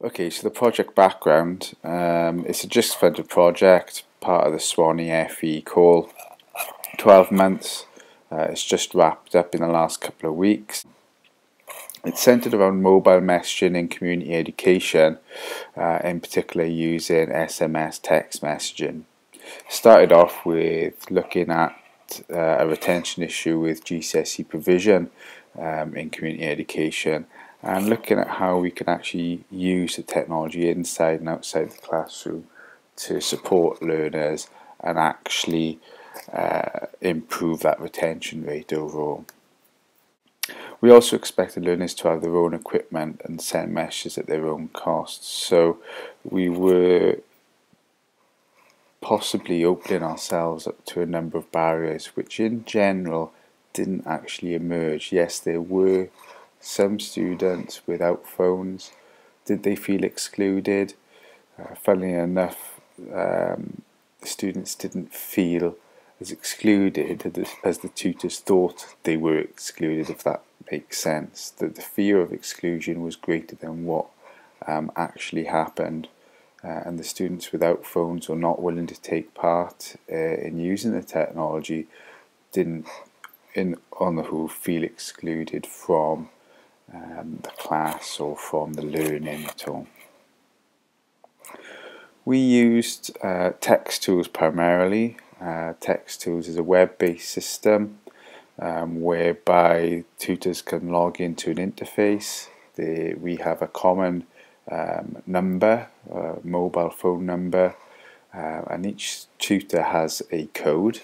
Okay, so the project background, it's a just funded project, part of the Swanee FE call, 12 months, it's just wrapped up in the last couple of weeks. It's centered around mobile messaging in community education, in particular using SMS text messaging. Started off with looking at a retention issue with GCSE provision in community education, and looking at how we can actually use the technology inside and outside the classroom to support learners and actually improve that retention rate overall. We also expected learners to have their own equipment and send messages at their own costs, so we were possibly opening ourselves up to a number of barriers which in general didn't actually emerge. Yes, there were some students without phones. Did they feel excluded? Funnily enough, students didn't feel as excluded as the tutors thought they were excluded, if that makes sense. That the fear of exclusion was greater than what actually happened. And the students without phones or not willing to take part in using the technology didn't, on the whole, feel excluded from the class or from the learning at all. We used text tools primarily. Text tools is a web-based system whereby tutors can log into an interface. We have a common number, mobile phone number, and each tutor has a code.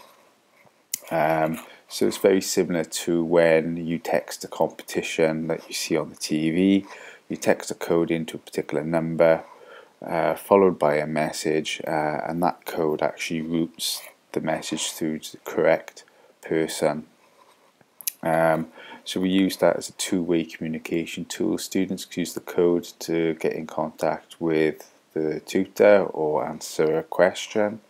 So it's very similar to when you text a competition that you see on the TV. You text a code into a particular number, followed by a message, and that code actually routes the message through to the correct person. So we use that as a two-way communication tool. Students use the code to get in contact with the tutor or answer a question,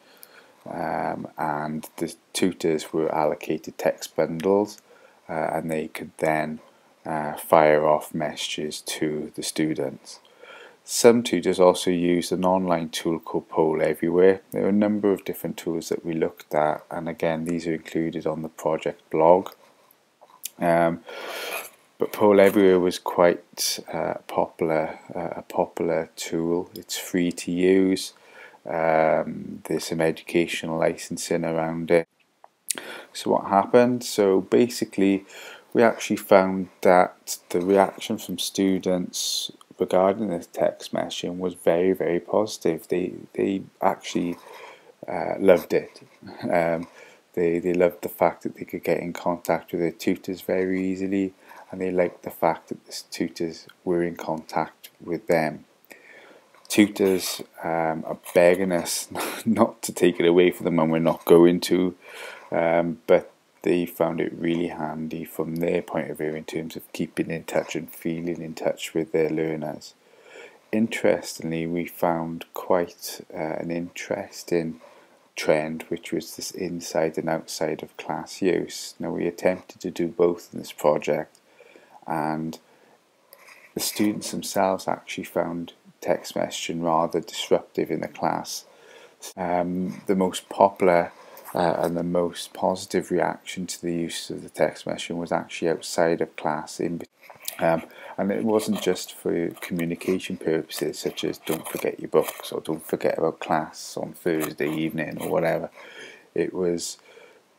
and the tutors were allocated text bundles, and they could then fire off messages to the students. Some tutors also used an online tool called Poll Everywhere. There are a number of different tools that we looked at, and again these are included on the project blog. But Poll Everywhere was quite a popular tool. It's free to use. There's some educational licensing around it. So what happened? So basically we actually found that the reaction from students regarding this text messaging was very, very positive. They actually loved it. They loved the fact that they could get in contact with their tutors very easily, and they liked the fact that the tutors were in contact with them. Tutors are begging us not to take it away from them, and we're not going to, but they found it really handy from their point of view in terms of keeping in touch and feeling in touch with their learners. Interestingly, we found quite an interesting trend, which was this inside and outside of class use. Now, we attempted to do both in this project, and the students themselves actually found text messaging rather disruptive in the class. The most popular and the most positive reaction to the use of the text messaging was actually outside of class, and it wasn't just for communication purposes such as don't forget your books or don't forget about class on Thursday evening or whatever. It was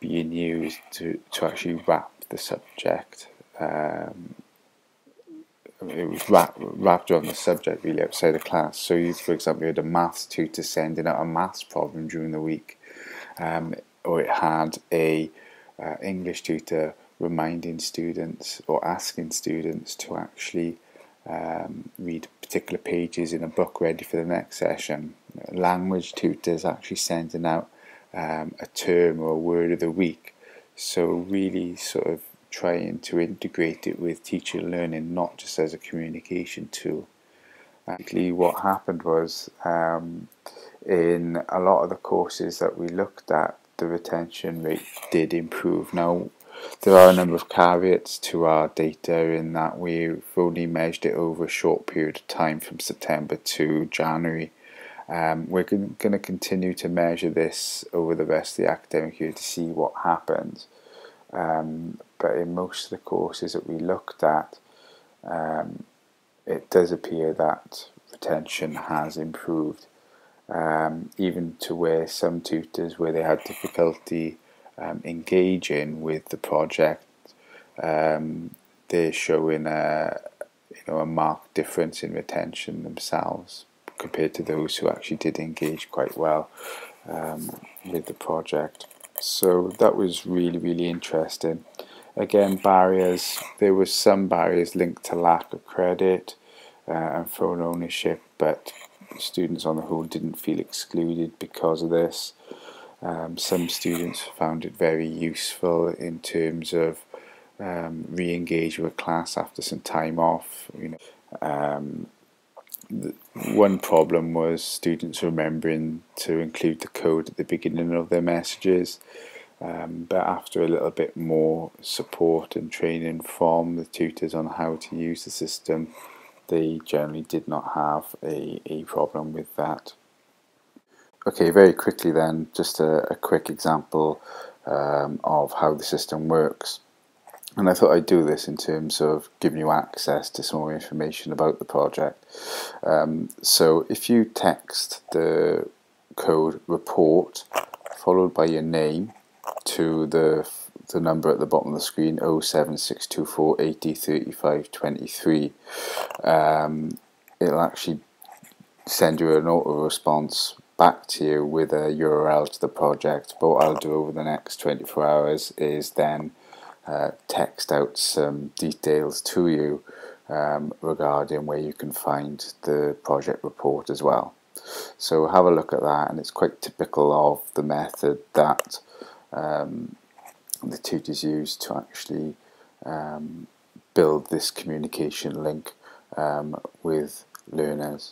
being used to actually wrap the subject. It was wrapped around the subject really outside of class. So you, for example, you had a maths tutor sending out a maths problem during the week, or it had a English tutor reminding students or asking students to actually read particular pages in a book ready for the next session. Language tutors actually sending out a term or a word of the week. So really sort of trying to integrate it with teacher learning, not just as a communication tool. Actually, what happened was in a lot of the courses that we looked at, the retention rate did improve. Now, There are a number of caveats to our data in that we've only measured it over a short period of time from September to January. We're going to continue to measure this over the rest of the academic year to see what happens. But in most of the courses that we looked at, it does appear that retention has improved, even to where some tutors, where they had difficulty engaging with the project, they're showing a marked difference in retention themselves compared to those who actually did engage quite well with the project. So that was really interesting. Again, barriers, there were some barriers linked to lack of credit and phone ownership, but students on the whole didn't feel excluded because of this. Some students found it very useful in terms of re-engage with class after some time off. One problem was students remembering to include the code at the beginning of their messages, but after a little bit more support and training from the tutors on how to use the system, they generally did not have a problem with that. Okay, very quickly then, just a quick example of how the system works. And I thought I'd do this in terms of giving you access to some more information about the project. So if you text the code report followed by your name to the number at the bottom of the screen, 07624 80 35 23, it'll actually send you an auto response back to you with a URL to the project. But what I'll do over the next 24 hours is then text out some details to you regarding where you can find the project report as well. So have a look at that, and it's quite typical of the method that the tutors use to actually build this communication link with learners.